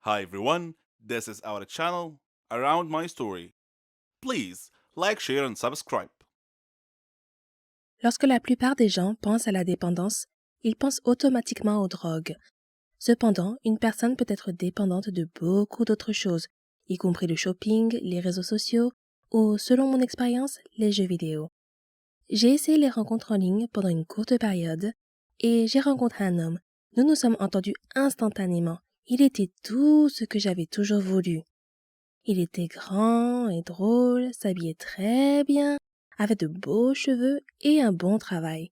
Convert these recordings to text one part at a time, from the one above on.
Hi everyone, this is our channel Around My Story. Please like, share, and subscribe. Lorsque la plupart des gens pensent à la dépendance, ils pensent automatiquement aux drogues. Cependant, une personne peut être dépendante de beaucoup d'autres choses, y compris le shopping, les réseaux sociaux ou, selon mon expérience, les jeux vidéo. J'ai essayé les rencontres en ligne pendant une courte période et j'ai rencontré un homme. Nous nous sommes entendus instantanément. Il était tout ce que j'avais toujours voulu. Il était grand et drôle, s'habillait très bien, avait de beaux cheveux et un bon travail.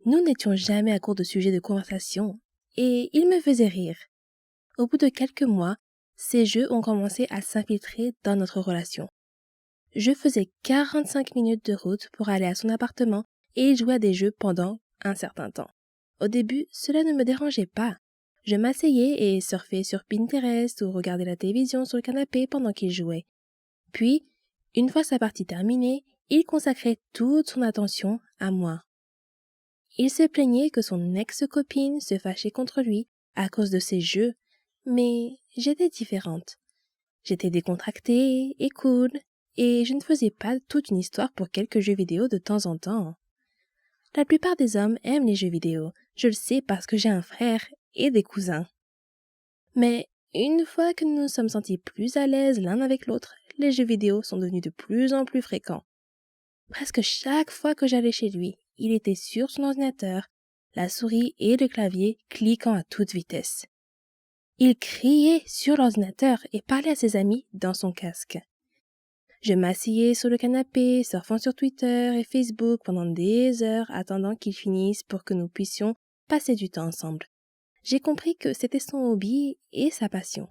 Nous n'étions jamais à court de sujets de conversation, et il me faisait rire. Au bout de quelques mois, ces jeux ont commencé à s'infiltrer dans notre relation. Je faisais 45 minutes de route pour aller à son appartement et il jouait à des jeux pendant un certain temps. Au début, cela ne me dérangeait pas. Je m'asseyais et surfais sur Pinterest ou regardais la télévision sur le canapé pendant qu'il jouait. Puis, une fois sa partie terminée, il consacrait toute son attention à moi. Il se plaignait que son ex-copine se fâchait contre lui à cause de ses jeux, mais j'étais différente. J'étais décontractée et cool, et je ne faisais pas toute une histoire pour quelques jeux vidéo de temps en temps. La plupart des hommes aiment les jeux vidéo, je le sais parce que j'ai un frère et des cousins. Mais une fois que nous nous sommes sentis plus à l'aise l'un avec l'autre, les jeux vidéo sont devenus de plus en plus fréquents. Presque chaque fois que j'allais chez lui, il était sur son ordinateur, la souris et le clavier cliquant à toute vitesse. Il criait sur l'ordinateur et parlait à ses amis dans son casque. Je m'asseyais sur le canapé, surfant sur Twitter et Facebook pendant des heures attendant qu'ils finissent pour que nous puissions passer du temps ensemble. J'ai compris que c'était son hobby et sa passion.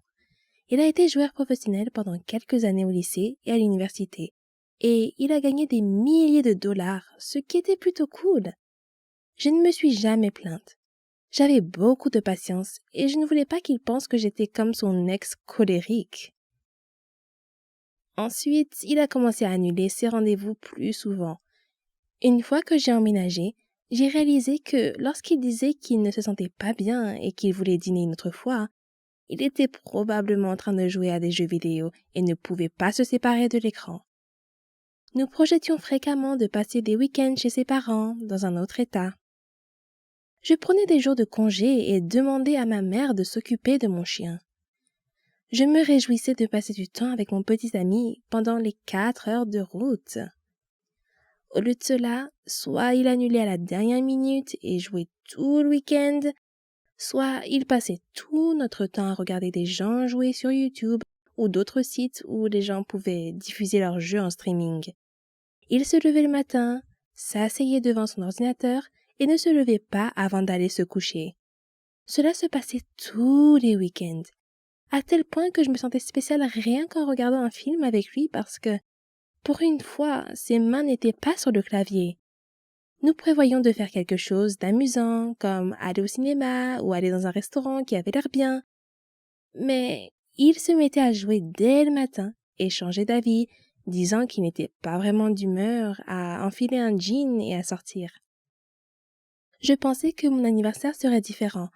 Il a été joueur professionnel pendant quelques années au lycée et à l'université, et il a gagné des milliers de dollars, ce qui était plutôt cool. Je ne me suis jamais plainte. J'avais beaucoup de patience et je ne voulais pas qu'il pense que j'étais comme son ex colérique. Ensuite, il a commencé à annuler ses rendez-vous plus souvent. Une fois que j'ai emménagé, j'ai réalisé que lorsqu'il disait qu'il ne se sentait pas bien et qu'il voulait dîner une autre fois, il était probablement en train de jouer à des jeux vidéo et ne pouvait pas se séparer de l'écran. Nous projetions fréquemment de passer des week-ends chez ses parents, dans un autre état. Je prenais des jours de congé et demandais à ma mère de s'occuper de mon chien. Je me réjouissais de passer du temps avec mon petit ami pendant les 4 heures de route. Au lieu de cela, soit il annulait à la dernière minute et jouait tout le week-end, soit il passait tout notre temps à regarder des gens jouer sur YouTube ou d'autres sites où les gens pouvaient diffuser leurs jeux en streaming. Il se levait le matin, s'asseyait devant son ordinateur et ne se levait pas avant d'aller se coucher. Cela se passait tous les week-ends, à tel point que je me sentais spéciale rien qu'en regardant un film avec lui parce que, pour une fois, ses mains n'étaient pas sur le clavier. Nous prévoyions de faire quelque chose d'amusant, comme aller au cinéma ou aller dans un restaurant qui avait l'air bien. Mais il se mettait à jouer dès le matin et changeait d'avis, disant qu'il n'était pas vraiment d'humeur à enfiler un jean et à sortir. Je pensais que mon anniversaire serait différent,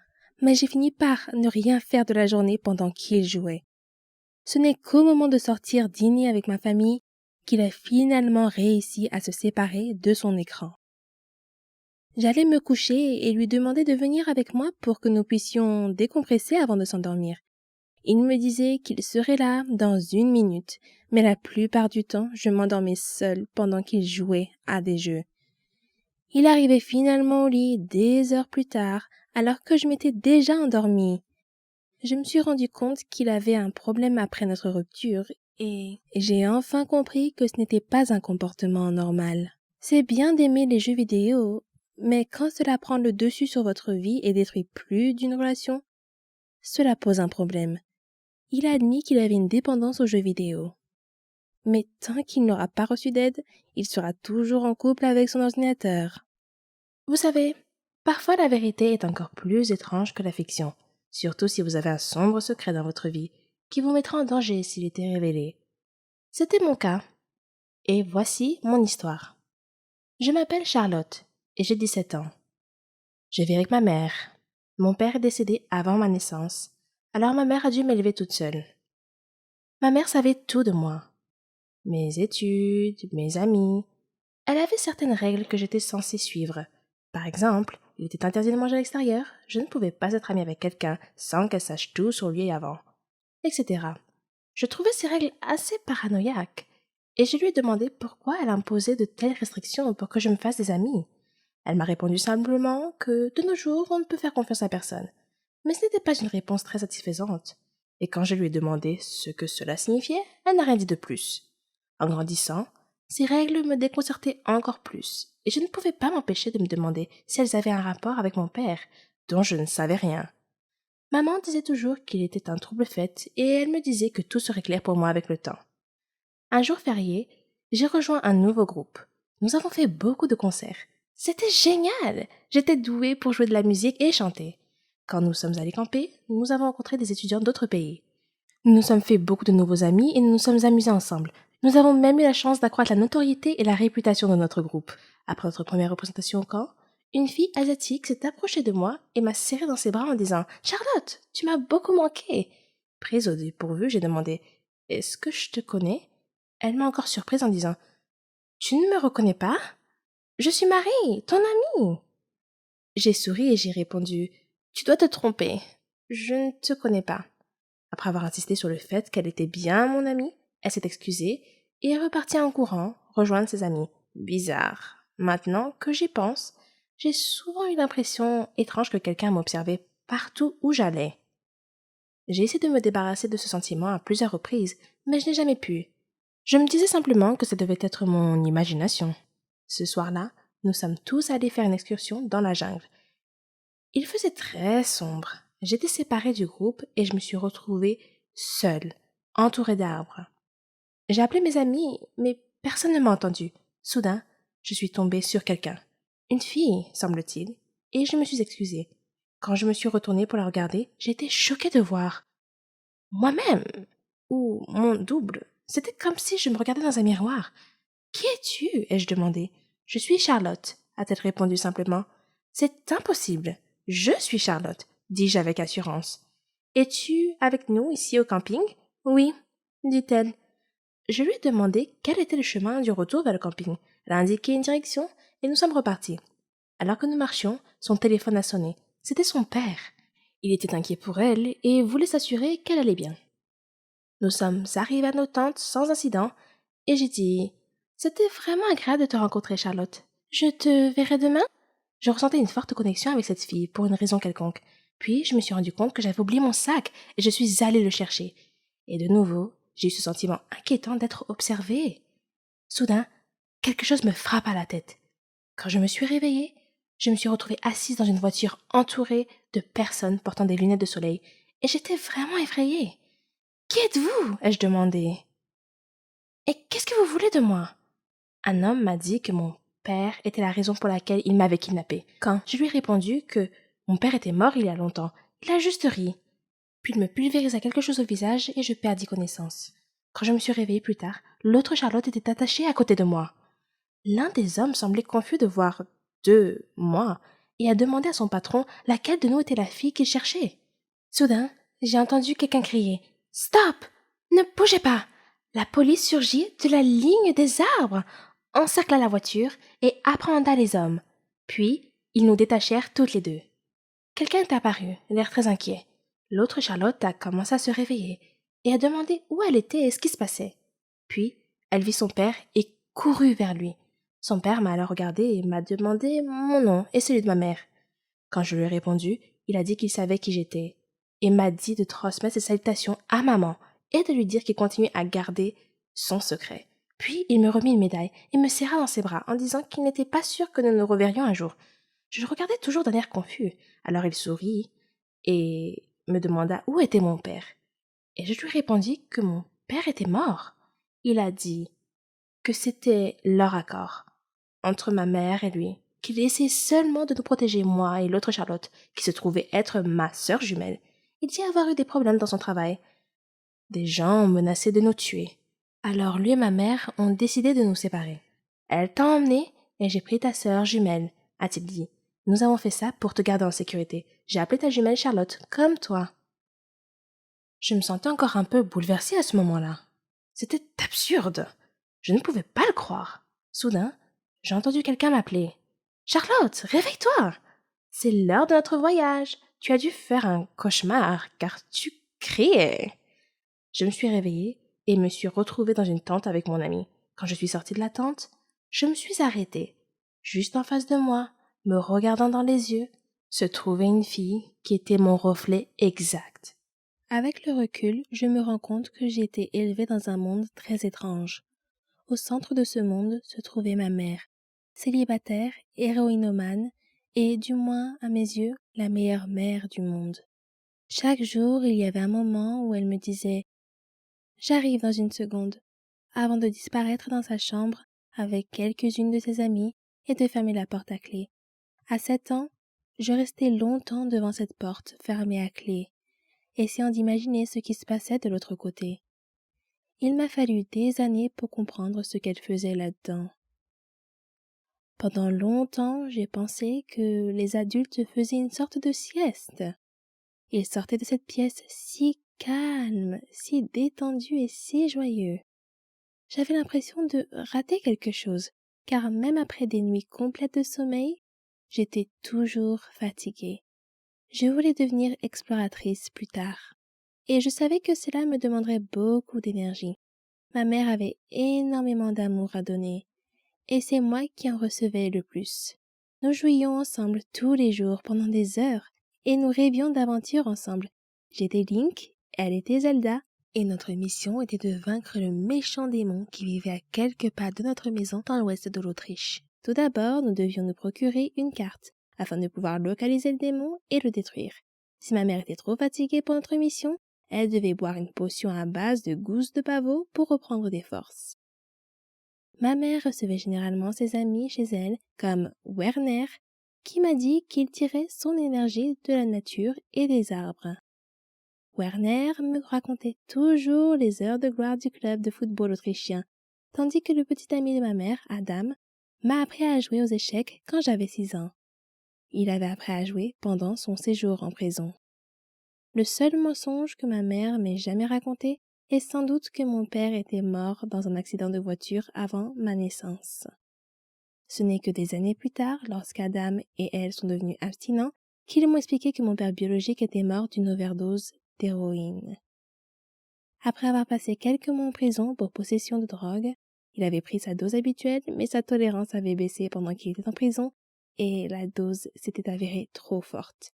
mais j'ai fini par ne rien faire de la journée pendant qu'il jouait. Ce n'est qu'au moment de sortir dîner avec ma famille qu'il a finalement réussi à se séparer de son écran. J'allais me coucher et lui demander de venir avec moi pour que nous puissions décompresser avant de s'endormir. Il me disait qu'il serait là dans 1 minute, mais la plupart du temps, je m'endormais seule pendant qu'il jouait à des jeux. Il arrivait finalement au lit des heures plus tard, alors que je m'étais déjà endormie. Je me suis rendu compte qu'il avait un problème après notre rupture et j'ai enfin compris que ce n'était pas un comportement normal. C'est bien d'aimer les jeux vidéo, mais quand cela prend le dessus sur votre vie et détruit plus d'une relation, cela pose un problème. Il a admis qu'il avait une dépendance aux jeux vidéo. Mais tant qu'il n'aura pas reçu d'aide, il sera toujours en couple avec son ordinateur. Vous savez, parfois la vérité est encore plus étrange que la fiction, surtout si vous avez un sombre secret dans votre vie qui vous mettra en danger s'il était révélé. C'était mon cas. Et voici mon histoire. Je m'appelle Charlotte et j'ai 17 ans. Je vis avec ma mère. Mon père est décédé avant ma naissance. Alors ma mère a dû m'élever toute seule. Ma mère savait tout de moi. Mes études, mes amis. Elle avait certaines règles que j'étais censée suivre. Par exemple, il était interdit de manger à l'extérieur, je ne pouvais pas être amie avec quelqu'un sans qu'elle sache tout sur lui avant, etc. Je trouvais ces règles assez paranoïaques, et je lui ai demandé pourquoi elle imposait de telles restrictions pour que je me fasse des amis. Elle m'a répondu simplement que de nos jours on ne peut faire confiance à personne. Mais ce n'était pas une réponse très satisfaisante. Et quand je lui ai demandé ce que cela signifiait, elle n'a rien dit de plus. En grandissant, ces règles me déconcertaient encore plus, et je ne pouvais pas m'empêcher de me demander si elles avaient un rapport avec mon père, dont je ne savais rien. Maman disait toujours qu'il était un trouble fait, et elle me disait que tout serait clair pour moi avec le temps. Un jour férié, j'ai rejoint un nouveau groupe. Nous avons fait beaucoup de concerts. C'était génial! J'étais douée pour jouer de la musique et chanter. Quand nous sommes allés camper, nous avons rencontré des étudiants d'autres pays. Nous nous sommes fait beaucoup de nouveaux amis et nous nous sommes amusés ensemble. Nous avons même eu la chance d'accroître la notoriété et la réputation de notre groupe. Après notre première représentation au camp, une fille asiatique s'est approchée de moi et m'a serré dans ses bras en disant « Charlotte, tu m'as beaucoup manqué !» Prise au dépourvu, j'ai demandé « Est-ce que je te connais ?» Elle m'a encore surprise en disant « Tu ne me reconnais pas? Je suis Marie, ton amie !» J'ai souri et j'ai répondu « Tu dois te tromper. Je ne te connais pas. » Après avoir insisté sur le fait qu'elle était bien mon amie, elle s'est excusée et est repartie en courant rejoindre ses amis. Bizarre. Maintenant que j'y pense, j'ai souvent eu l'impression étrange que quelqu'un m'observait partout où j'allais. J'ai essayé de me débarrasser de ce sentiment à plusieurs reprises, mais je n'ai jamais pu. Je me disais simplement que ça devait être mon imagination. Ce soir-là, nous sommes tous allés faire une excursion dans la jungle. Il faisait très sombre. J'étais séparée du groupe et je me suis retrouvée seule, entourée d'arbres. J'ai appelé mes amis, mais personne ne m'a entendu. Soudain, je suis tombée sur quelqu'un. Une fille, semble-t-il, et je me suis excusée. Quand je me suis retournée pour la regarder, j'ai été choquée de voir moi-même, ou mon double. C'était comme si je me regardais dans un miroir. Qui es-tu? Ai-je demandé. Je suis Charlotte, a-t-elle répondu simplement. C'est impossible. Je suis Charlotte, dis-je avec assurance. Es-tu avec nous ici au camping? Oui, dit-elle. Je lui ai demandé quel était le chemin du retour vers le camping. Elle a indiqué une direction et nous sommes repartis. Alors que nous marchions, son téléphone a sonné. C'était son père. Il était inquiet pour elle et voulait s'assurer qu'elle allait bien. Nous sommes arrivés à nos tentes sans incident et j'ai dit « C'était vraiment agréable de te rencontrer, Charlotte. Je te verrai demain ?» Je ressentais une forte connexion avec cette fille pour une raison quelconque. Puis je me suis rendu compte que j'avais oublié mon sac et je suis allée le chercher. Et de nouveau, j'ai eu ce sentiment inquiétant d'être observée. Soudain, quelque chose me frappe à la tête. Quand je me suis réveillée, je me suis retrouvée assise dans une voiture entourée de personnes portant des lunettes de soleil et j'étais vraiment effrayée. « Qui êtes-vous » ai-je demandé. « Et qu'est-ce que vous voulez de moi ?» Un homme m'a dit que mon père était la raison pour laquelle il m'avait kidnappée. Quand je lui ai répondu que mon père était mort il y a longtemps, il a juste ri. Puis il me pulvérisa quelque chose au visage et je perdis connaissance. Quand je me suis réveillée plus tard, l'autre Charlotte était attachée à côté de moi. L'un des hommes semblait confus de voir moi et a demandé à son patron laquelle de nous était la fille qu'il cherchait. Soudain, j'ai entendu quelqu'un crier « Stop! Ne bougez pas !» La police surgit de la ligne des arbres, encercla la voiture et apprehenda les hommes. Puis, ils nous détachèrent toutes les deux. Quelqu'un est apparu, l'air très inquiet. L'autre Charlotte a commencé à se réveiller et a demandé où elle était et ce qui se passait. Puis, elle vit son père et courut vers lui. Son père m'a alors regardé et m'a demandé mon nom et celui de ma mère. Quand je lui ai répondu, il a dit qu'il savait qui j'étais et m'a dit de transmettre ses salutations à maman et de lui dire qu'il continuait à garder son secret. Puis il me remit une médaille et me serra dans ses bras en disant qu'il n'était pas sûr que nous nous reverrions un jour. Je le regardais toujours d'un air confus. Alors il sourit et me demanda où était mon père. Et je lui répondis que mon père était mort. Il a dit que c'était leur accord entre ma mère et lui, qu'il essayait seulement de nous protéger, moi et l'autre Charlotte, qui se trouvait être ma sœur jumelle. Il dit avoir eu des problèmes dans son travail. Des gens ont menacé de nous tuer. Alors lui et ma mère ont décidé de nous séparer. Elle t'a emmené et j'ai pris ta sœur jumelle, a-t-il dit. Nous avons fait ça pour te garder en sécurité. J'ai appelé ta jumelle Charlotte, comme toi. Je me sentais encore un peu bouleversée à ce moment-là. C'était absurde. Je ne pouvais pas le croire. Soudain, j'ai entendu quelqu'un m'appeler. Charlotte, réveille-toi! C'est l'heure de notre voyage. Tu as dû faire un cauchemar car tu criais. Je me suis réveillée et me suis retrouvée dans une tente avec mon ami. Quand je suis sortie de la tente, je me suis arrêtée. Juste en face de moi, me regardant dans les yeux, se trouvait une fille qui était mon reflet exact. Avec le recul, je me rends compte que j'ai été élevée dans un monde très étrange. Au centre de ce monde se trouvait ma mère, célibataire, héroïnomane, et, du moins à mes yeux, la meilleure mère du monde. Chaque jour, il y avait un moment où elle me disait « J'arrive dans une seconde », avant de disparaître dans sa chambre avec quelques-unes de ses amies et de fermer la porte à clé. À 7 ans, je restais longtemps devant cette porte fermée à clé, essayant d'imaginer ce qui se passait de l'autre côté. Il m'a fallu des années pour comprendre ce qu'elle faisait là-dedans. Pendant longtemps, j'ai pensé que les adultes faisaient une sorte de sieste. Ils sortaient de cette pièce si calme, si détendu et si joyeux. J'avais l'impression de rater quelque chose, car même après des nuits complètes de sommeil, j'étais toujours fatiguée. Je voulais devenir exploratrice plus tard, et je savais que cela me demanderait beaucoup d'énergie. Ma mère avait énormément d'amour à donner, et c'est moi qui en recevais le plus. Nous jouions ensemble tous les jours pendant des heures, et nous rêvions d'aventures ensemble. J'étais Link, elle était Zelda, et notre mission était de vaincre le méchant démon qui vivait à quelques pas de notre maison dans l'ouest de l'Autriche. Tout d'abord, nous devions nous procurer une carte, afin de pouvoir localiser le démon et le détruire. Si ma mère était trop fatiguée pour notre mission, elle devait boire une potion à base de gousses de pavot pour reprendre des forces. Ma mère recevait généralement ses amis chez elle, comme Werner, qui m'a dit qu'il tirait son énergie de la nature et des arbres. Werner me racontait toujours les heures de gloire du club de football autrichien, tandis que le petit ami de ma mère, Adam, m'a appris à jouer aux échecs quand j'avais 6 ans. Il avait appris à jouer pendant son séjour en prison. Le seul mensonge que ma mère m'ait jamais raconté est sans doute que mon père était mort dans un accident de voiture avant ma naissance. Ce n'est que des années plus tard, lorsqu'Adam et elle sont devenus abstinents, qu'ils m'ont expliqué que mon père biologique était mort d'une overdose d'héroïne. Après avoir passé quelques mois en prison pour possession de drogue, il avait pris sa dose habituelle, mais sa tolérance avait baissé pendant qu'il était en prison, et la dose s'était avérée trop forte.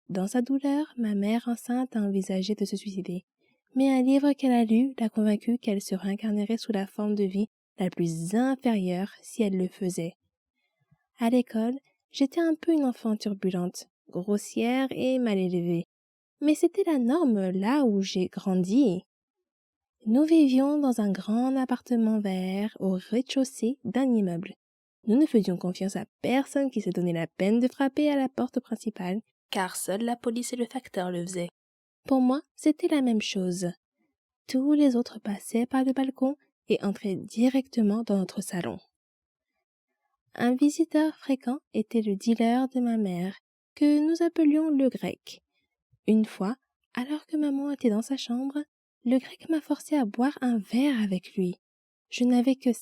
Dans sa douleur, ma mère enceinte a envisagé de se suicider, mais un livre qu'elle a lu l'a convaincue qu'elle se réincarnerait sous la forme de vie la plus inférieure si elle le faisait. À l'école, j'étais un peu une enfant turbulente, grossière et mal élevée, mais c'était la norme là où j'ai grandi. Nous vivions dans un grand appartement vert au rez-de-chaussée d'un immeuble. Nous ne faisions confiance à personne qui se donnait la peine de frapper à la porte principale, car seule la police et le facteur le faisaient. Pour moi, c'était la même chose. Tous les autres passaient par le balcon et entraient directement dans notre salon. Un visiteur fréquent était le dealer de ma mère, que nous appelions le grec. Une fois, alors que maman était dans sa chambre, le grec m'a forcé à boire un verre avec lui. Je n'avais que